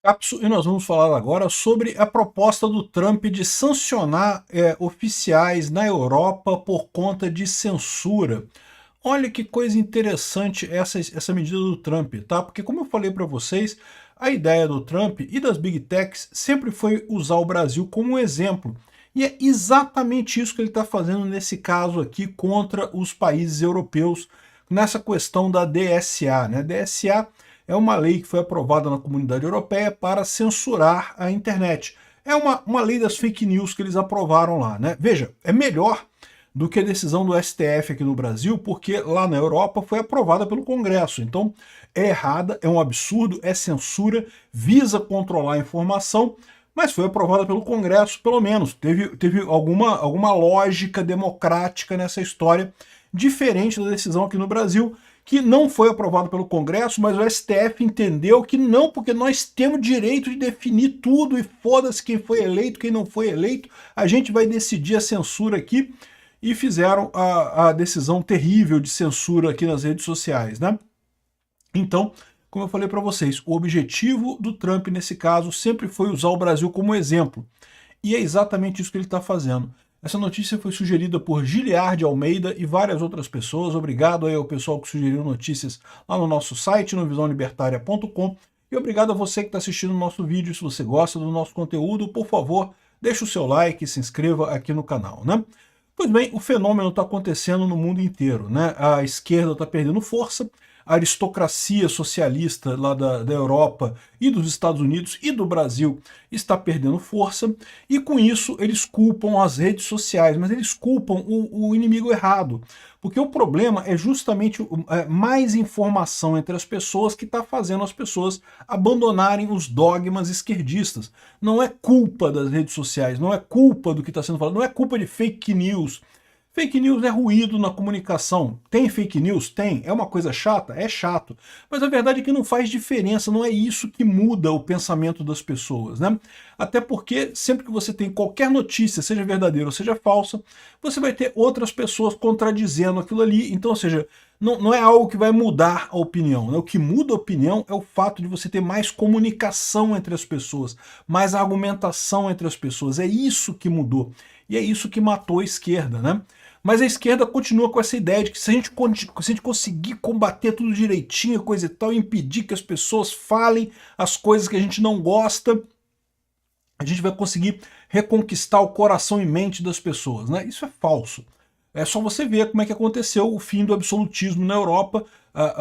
Capsu, e nós vamos falar agora sobre a proposta do Trump de sancionar oficiais na Europa por conta de censura. Olha que coisa interessante essa medida do Trump, tá? Porque como eu falei para vocês, a ideia do Trump e das Big Techs sempre foi usar o Brasil como um exemplo. E é exatamente isso que ele está fazendo nesse caso aqui contra os países europeus, nessa questão da DSA, né? DSA é uma lei que foi aprovada na Comunidade Europeia para censurar a internet. É uma lei das fake news que eles aprovaram lá, né? Veja, é melhor do que a decisão do STF aqui no Brasil, porque lá na Europa foi aprovada pelo Congresso. Então é errada, é um absurdo, é censura, visa controlar a informação, mas foi aprovada pelo Congresso, pelo menos. Teve alguma lógica democrática nessa história, diferente da decisão aqui no Brasil, que não foi aprovado pelo Congresso, mas o STF entendeu que não, porque nós temos direito de definir tudo e foda-se quem foi eleito, quem não foi eleito, a gente vai decidir a censura aqui, e fizeram a decisão terrível de censura aqui nas redes sociais, né? Então, como eu falei para vocês, o objetivo do Trump nesse caso sempre foi usar o Brasil como exemplo, e é exatamente isso que ele está fazendo. Essa notícia foi sugerida por Giliard Almeida e várias outras pessoas. Obrigado aí ao pessoal que sugeriu notícias lá no nosso site, no visãolibertaria.com. E obrigado a você que está assistindo o nosso vídeo. Se você gosta do nosso conteúdo, por favor, deixe o seu like e se inscreva aqui no canal, né? Pois bem, o fenômeno está acontecendo no mundo inteiro, né? A esquerda está perdendo força, a aristocracia socialista lá da Europa e dos Estados Unidos e do Brasil está perdendo força, e com isso eles culpam as redes sociais, mas eles culpam o inimigo errado, porque o problema é justamente mais informação entre as pessoas que está fazendo as pessoas abandonarem os dogmas esquerdistas. Não é culpa das redes sociais, não é culpa do que está sendo falado, não é culpa de fake news. Fake news é ruído na comunicação. Tem fake news? Tem. É uma coisa chata? É chato. Mas a verdade é que não faz diferença, não é isso que muda o pensamento das pessoas, né? Até porque sempre que você tem qualquer notícia, seja verdadeira ou seja falsa, você vai ter outras pessoas contradizendo aquilo ali. Então, ou seja, não é algo que vai mudar a opinião, né? O que muda a opinião é o fato de você ter mais comunicação entre as pessoas, mais argumentação entre as pessoas. É isso que mudou. E é isso que matou a esquerda, né? Mas a esquerda continua com essa ideia de que se a gente conseguir combater tudo direitinho, coisa e tal, impedir que as pessoas falem as coisas que a gente não gosta, a gente vai conseguir reconquistar o coração e mente das pessoas, né? Isso é falso. É só você ver como é que aconteceu o fim do absolutismo na Europa.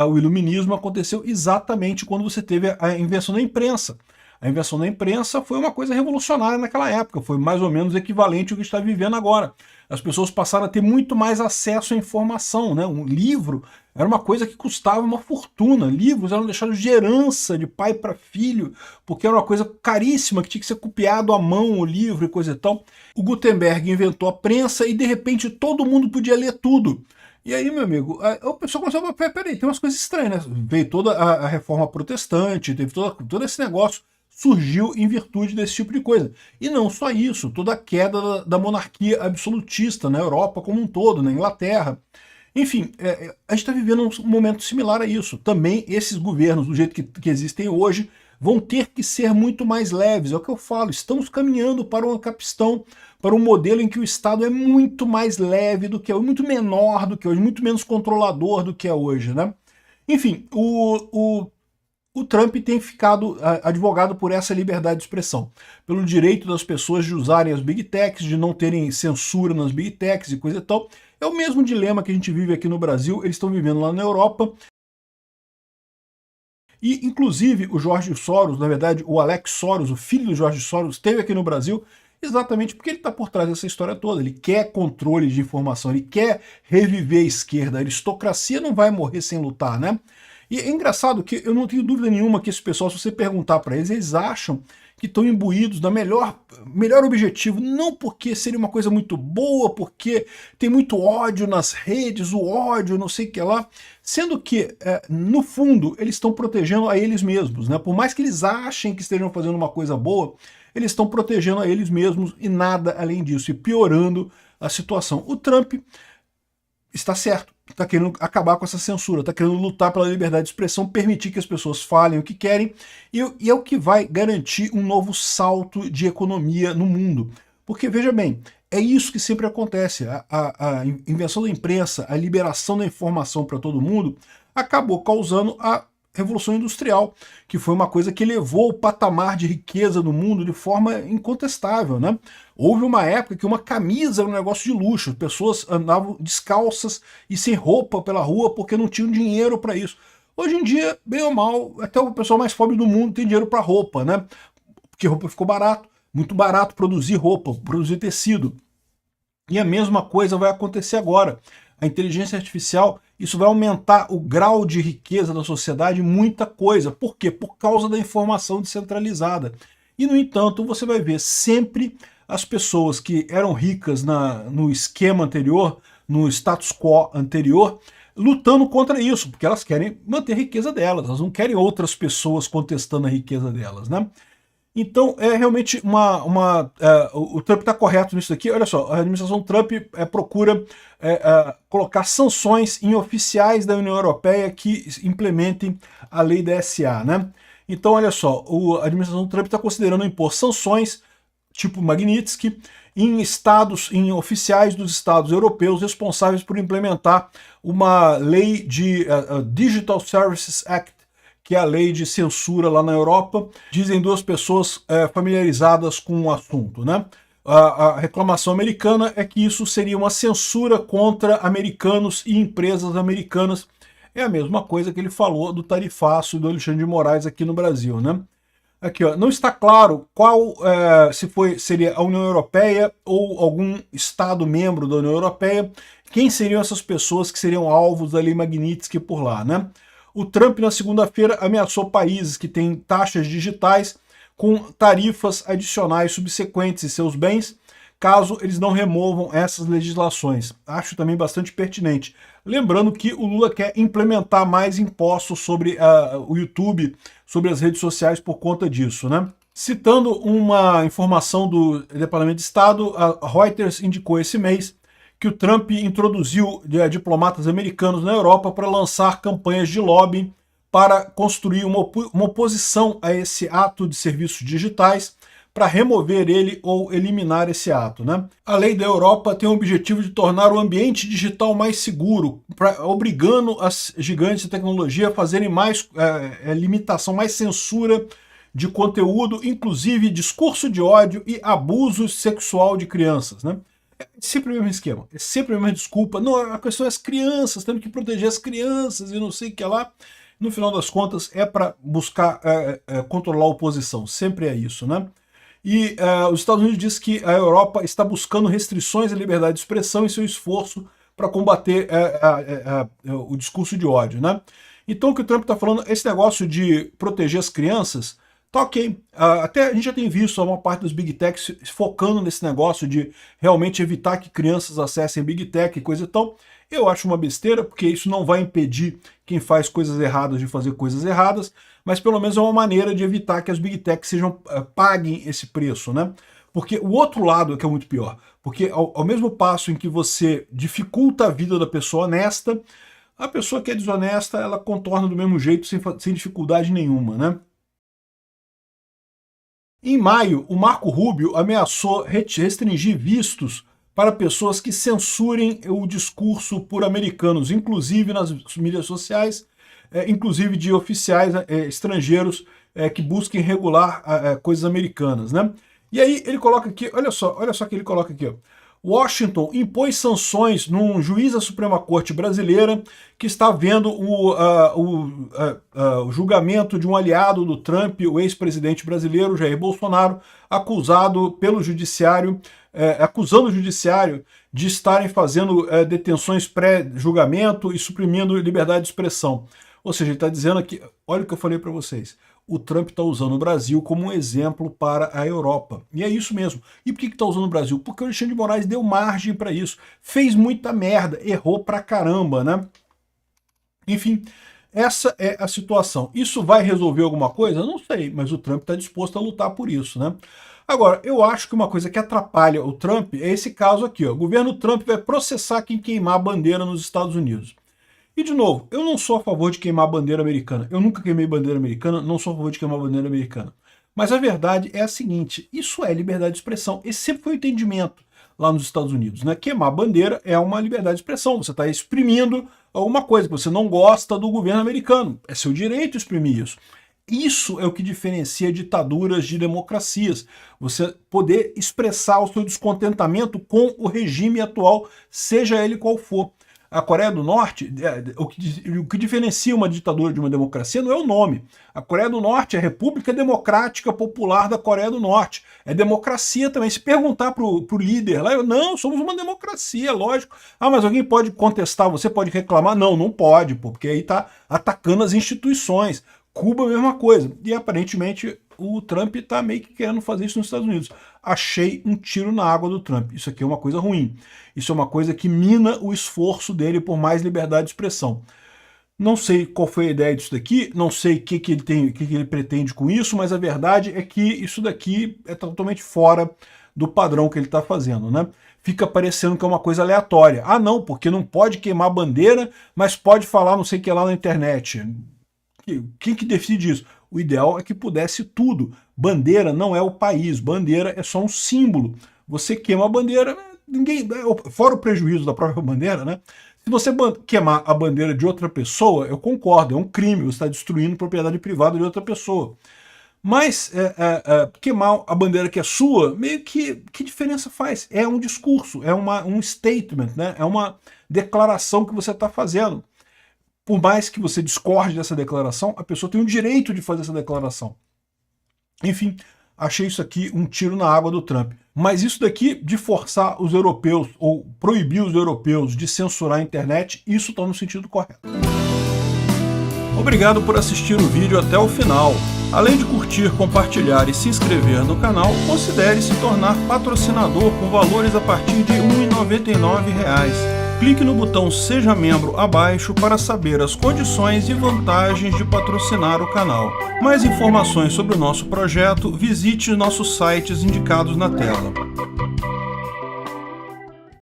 O iluminismo aconteceu exatamente quando você teve a invenção da imprensa. A invenção da imprensa foi uma coisa revolucionária naquela época, foi mais ou menos equivalente ao que está vivendo agora. As pessoas passaram a ter muito mais acesso à informação, né? Um livro era uma coisa que custava uma fortuna, livros eram deixados de herança de pai para filho, porque era uma coisa caríssima, que tinha que ser copiado à mão o livro e coisa e tal. O Gutenberg inventou a prensa e de repente todo mundo podia ler tudo. E aí, meu amigo, o pessoal começou a falar, peraí, tem umas coisas estranhas, né? Veio toda a reforma protestante, teve todo esse negócio, surgiu em virtude desse tipo de coisa. E não só isso, toda a queda da monarquia absolutista na Europa como um todo, na Inglaterra. Enfim, a gente está vivendo um momento similar a isso. Também esses governos, do jeito que existem hoje, vão ter que ser muito mais leves. É o que eu falo, estamos caminhando para uma capistão, para um modelo em que o Estado é muito mais leve do que é hoje, muito menor do que hoje, muito menos controlador do que é hoje, né? Enfim, o Trump tem ficado advogado por essa liberdade de expressão, pelo direito das pessoas de usarem as Big Techs, de não terem censura nas Big Techs e coisa e tal. É o mesmo dilema que a gente vive aqui no Brasil, eles estão vivendo lá na Europa. E, inclusive, o George Soros, na verdade, o Alex Soros, o filho do George Soros, esteve aqui no Brasil exatamente porque ele está por trás dessa história toda. Ele quer controle de informação, ele quer reviver a esquerda. A aristocracia não vai morrer sem lutar, né? E é engraçado que eu não tenho dúvida nenhuma que esse pessoal, se você perguntar para eles, eles acham que estão imbuídos da melhor objetivo, não porque seria uma coisa muito boa, porque tem muito ódio nas redes, o ódio, não sei o que lá, sendo que, no fundo, eles estão protegendo a eles mesmos, né? Por mais que eles achem que estejam fazendo uma coisa boa, eles estão protegendo a eles mesmos e nada além disso, e piorando a situação. O Trump está certo. está querendo acabar com essa censura, está querendo lutar pela liberdade de expressão, permitir que as pessoas falem o que querem, e é o que vai garantir um novo salto de economia no mundo. Porque, veja bem, é isso que sempre acontece. A invenção da imprensa, a liberação da informação para todo mundo, acabou causando a Revolução Industrial, que foi uma coisa que elevou o patamar de riqueza no mundo de forma incontestável, né? Houve uma época que uma camisa era um negócio de luxo, as pessoas andavam descalças e sem roupa pela rua porque não tinham dinheiro para isso. Hoje em dia, bem ou mal, até o pessoal mais pobre do mundo tem dinheiro para roupa, né? Porque roupa ficou barato, muito barato produzir roupa, produzir tecido. E a mesma coisa vai acontecer agora. A inteligência artificial, isso vai aumentar o grau de riqueza da sociedade, muita coisa. Por quê? Por causa da informação descentralizada. E, no entanto, você vai ver sempre as pessoas que eram ricas no esquema anterior, no status quo anterior, lutando contra isso, porque elas querem manter a riqueza delas, elas não querem outras pessoas contestando a riqueza delas, né? Então, é realmente o Trump está correto nisso aqui. Olha só, a administração Trump procura colocar sanções em oficiais da União Europeia que implementem a lei da SA, né? Então, olha só, a administração Trump está considerando impor sanções, tipo Magnitsky, em oficiais dos estados europeus responsáveis por implementar uma lei de Digital Services Act, que é a lei de censura lá na Europa, dizem duas pessoas familiarizadas com o assunto, né? A reclamação americana é que isso seria uma censura contra americanos e empresas americanas. É a mesma coisa que ele falou do tarifaço do Alexandre de Moraes aqui no Brasil, né? Aqui, ó, não está claro qual seria a União Europeia ou algum Estado membro da União Europeia, quem seriam essas pessoas que seriam alvos da lei Magnitsky por lá, né? O Trump, na segunda-feira, ameaçou países que têm taxas digitais com tarifas adicionais subsequentes em seus bens, caso eles não removam essas legislações. Acho também bastante pertinente. Lembrando que o Lula quer implementar mais impostos sobre o YouTube, sobre as redes sociais por conta disso, né? Citando uma informação do Departamento de Estado, a Reuters indicou esse mês que o Trump introduziu diplomatas americanos na Europa para lançar campanhas de lobby para construir uma oposição a esse ato de serviços digitais, para remover ele ou eliminar esse ato, né? A lei da Europa tem o objetivo de tornar o ambiente digital mais seguro, obrigando as gigantes de tecnologia a fazerem mais limitação, mais censura de conteúdo, inclusive discurso de ódio e abuso sexual de crianças, né? É sempre o mesmo esquema, é sempre a mesma desculpa. Não, a questão é as crianças, temos que proteger as crianças e não sei o que lá. No final das contas, é para buscar controlar a oposição, sempre é isso, né? E os Estados Unidos diz que a Europa está buscando restrições à liberdade de expressão em seu esforço para combater o discurso de ódio, né? Então o que o Trump está falando, esse negócio de proteger as crianças, tá ok. Até a gente já tem visto uma parte dos Big Techs focando nesse negócio de realmente evitar que crianças acessem Big Tech e coisa e tal. Eu acho uma besteira, porque isso não vai impedir quem faz coisas erradas de fazer coisas erradas, mas pelo menos é uma maneira de evitar que as Big Techs paguem esse preço, né? Porque o outro lado é que é muito pior. Porque ao mesmo passo em que você dificulta a vida da pessoa honesta, a pessoa que é desonesta, ela contorna do mesmo jeito, sem dificuldade nenhuma, né? Em maio, o Marco Rubio ameaçou restringir vistos para pessoas que censurem o discurso por americanos, inclusive nas mídias sociais, inclusive de oficiais estrangeiros que busquem regular coisas americanas, né? E aí ele coloca aqui, olha só o que ele coloca aqui, ó. Washington impôs sanções num juiz da Suprema Corte brasileira que está vendo o julgamento de um aliado do Trump, o ex-presidente brasileiro Jair Bolsonaro, acusando o judiciário de estarem fazendo detenções pré-julgamento e suprimindo liberdade de expressão. Ou seja, ele está dizendo aqui, olha o que eu falei para vocês, o Trump está usando o Brasil como um exemplo para a Europa. E é isso mesmo. E por que está usando o Brasil? Porque o Alexandre de Moraes deu margem para isso. Fez muita merda, errou pra caramba, né? Enfim, essa é a situação. Isso vai resolver alguma coisa? Não sei, mas o Trump está disposto a lutar por isso, né? Agora, eu acho que uma coisa que atrapalha o Trump é esse caso aqui, ó. O governo Trump vai processar quem queimar a bandeira nos Estados Unidos. E, de novo, eu não sou a favor de queimar a bandeira americana. Eu nunca queimei bandeira americana, não sou a favor de queimar a bandeira americana. Mas a verdade é a seguinte, isso é liberdade de expressão. Esse sempre foi o entendimento lá nos Estados Unidos, né? Queimar a bandeira é uma liberdade de expressão. Você está exprimindo alguma coisa, que você não gosta do governo americano. É seu direito exprimir isso. Isso é o que diferencia ditaduras de democracias. Você poder expressar o seu descontentamento com o regime atual, seja ele qual for. A Coreia do Norte, o que diferencia uma ditadura de uma democracia não é o nome. A Coreia do Norte é a República Democrática Popular da Coreia do Norte. É democracia também. Se perguntar para o líder lá, não, somos uma democracia, lógico. Ah, mas alguém pode contestar, você pode reclamar? Não, não pode, porque aí está atacando as instituições. Cuba, a mesma coisa. E aparentemente o Trump está meio que querendo fazer isso nos Estados Unidos. Achei um tiro na água do Trump. Isso aqui é uma coisa ruim. Isso é uma coisa que mina o esforço dele por mais liberdade de expressão. Não sei qual foi a ideia disso daqui, não sei o que ele pretende com isso, mas a verdade é que isso daqui é totalmente fora do padrão que ele está fazendo, né? Fica parecendo que é uma coisa aleatória. Ah, não, porque não pode queimar a bandeira, mas pode falar não sei o que lá na internet. Quem que decide isso? O ideal é que pudesse tudo. Bandeira não é o país, bandeira é só um símbolo. Você queima a bandeira, ninguém, fora o prejuízo da própria bandeira, né? Se você queimar a bandeira de outra pessoa, eu concordo, é um crime, você está destruindo propriedade privada de outra pessoa. Mas queimar a bandeira que é sua, meio que diferença faz? É um discurso, é um statement, né? É uma declaração que você está fazendo. Por mais que você discorde dessa declaração, a pessoa tem o direito de fazer essa declaração. Enfim, achei isso aqui um tiro na água do Trump. Mas isso daqui de forçar os europeus, ou proibir os europeus de censurar a internet, isso está no sentido correto. Obrigado por assistir o vídeo até o final. Além de curtir, compartilhar e se inscrever no canal, considere se tornar patrocinador com valores a partir de R$ 1,99. Clique no botão Seja Membro abaixo para saber as condições e vantagens de patrocinar o canal. Mais informações sobre o nosso projeto, visite nossos sites indicados na tela.